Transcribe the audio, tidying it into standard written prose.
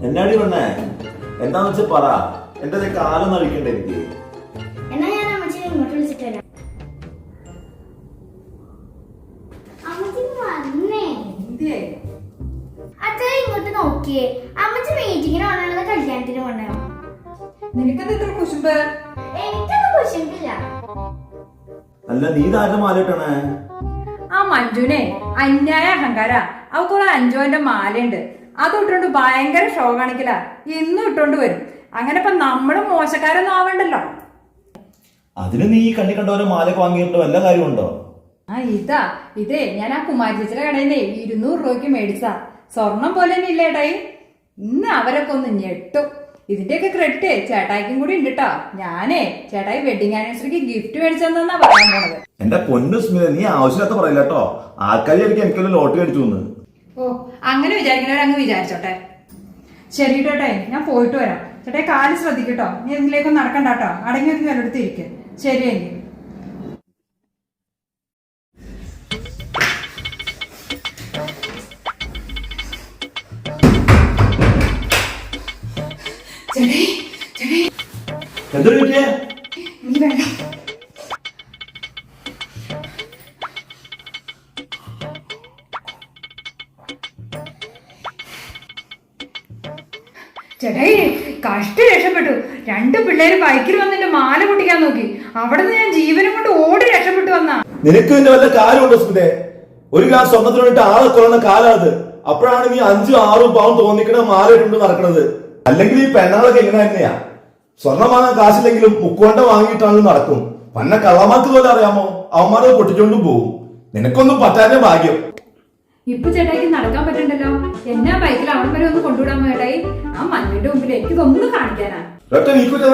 എന്നാടി പെണ്ണേ, എന്താന്ന് വെച്ചാ പറ. എന്റെ കാലം നഴിക്കണ്ട എനിക്ക്. എന്നാ ഞാൻ അമ്മച്ചിനെ ഇങ്ങോട്ട് വിളിച്ചിട്ട് വരാം. അമ്മച്ചി വന്നേ. അച്ഛൻ ഇങ്ങോട്ട് നോക്കിയേ. അമ്മച്ചി മീറ്റിങ്ങിന് വന്നാണെന്ന് കല്യാണത്തിന് കൊണ്ടോ? നിനക്കത് ഇത്ര കുശുമ്പ്? എനിക്കൊന്നും കുശുമ്പില്ല. അല്ല, നീ താരം മാലയിട്ടാണ്. ആ മഞ്ജുനെ അന്യായ അഹങ്കാര. അവക്കോളെ അഞ്ജുവിന്റെ മാലയുണ്ട്, അത് ഇട്ടോണ്ട് ഭയങ്കര ഷോ കാണിക്കല. ഇന്നും ഇട്ടോണ്ട് വരും. അങ്ങനെ ഇപ്പൊ നമ്മളും മോശക്കാരൊന്നും ആവണ്ടല്ലോ. അതിന് നീ കണ്ണി കണ്ടവരെ മാലയൊക്കെ വാങ്ങിയിട്ട് വല്ല കാര്യമുണ്ടോ? ഇതേ ഞാൻ ആ കുമാരി ചേച്ചിയുടെ കടയിൽ നിന്ന് 200 രൂപയ്ക്ക് മേടിച്ചാ. സ്വർണം പോലെ തന്നെ ഇല്ലേട്ടായി. ഇന്ന് അവരൊക്കെ ഒന്ന് ഞെട്ടും. ഇതിന്റെയൊക്കെ ക്രെഡിറ്റ് ചേട്ടായിക്കും കൂടി ഉണ്ട് കേട്ടോ. ഞാനേ ചേട്ടായി വെഡിങ് ആനിവേഴ്സറിക്ക് ഗിഫ്റ്റ് മേടിച്ചെന്നാ പറയാൻ പോണത്. എന്റെ പൊന്നു സ്മിത, നീ ആവശ്യമില്ലാത്ത പറയില്ല കേട്ടോ. ആൾക്കാർ എനിക്കൊരു ലോട്ടറി അടിച്ചു തന്നു. ഓ, അങ്ങനെ വിചാരിക്കുന്നവരങ്ങ് വിചാരിച്ചോട്ടെ. ശരി കേട്ടെ, ഞാൻ പോയിട്ട് വരാം. ചേട്ടാ കാല് ശ്രദ്ധിക്കട്ടോ. നീ ഇതിലേക്കൊന്നും നടക്കണ്ട കേട്ടോ. അടങ്ങി ഒതുങ്ങി വല്ലയിടത്ത് ഇരിക്കും. ശരിയെങ്കിൽ എന്തൊരു പറ്റിയേ? നീ വേണ്ട. ചേട്ടായി കഷ്ട രക്ഷപ്പെട്ടു. 2 പിള്ളേര് ബൈക്കിൽ വന്നിട്ട് മാല പൊട്ടിക്കാൻ നോക്കി. അവിടെ നിന്ന് ഞാൻ ജീവനും കൊണ്ട് ഓടി രക്ഷപ്പെട്ടു വന്നാ. നിനക്ക് പിന്നെ വല്ല കാര്യമുണ്ടോ സ്മിതേ? ഒരു ഗ്ലാസ് സ്വർണ്ണത്തിന് വേണ്ടിട്ട് ആളെ കൊള്ളുന്ന കാലം അത്. അപ്പോഴാണ് നീ 5-6 പൗണ്ട് തോന്നിക്കണ മാല ഇട്ടുണ്ട് നടക്കണത്. അല്ലെങ്കിൽ ഈ പെണ്ണാളൊക്കെ എങ്ങനെ തന്നെയാ? സ്വർണം വാങ്ങാൻ കാശില്ലെങ്കിലും മുക്കുകൊണ്ട വാങ്ങിയിട്ടാണ് നടക്കും. പന്ന കള്ളമാർക്ക് പോലെ അറിയാമോ? അവന്മാരെ പൊട്ടിച്ചോണ്ടും പോകും. നിനക്കൊന്നും പറ്റാത്ത ഭാഗ്യം. ഇപ്പൊ ചേട്ടായിക്ക് നടക്കാൻ പറ്റണ്ടല്ലോ. എന്നാ ബൈക്കിൽ അവിടെ വരെ ഒന്ന് കൊണ്ടുവിടാൻ ചേട്ടായി. ആ മഞ്ഞിന്റെ മുമ്പിൽ എനിക്കിതൊന്നും കാണിക്കാനാ. ഒറ്റ നീക്കുറ്റോ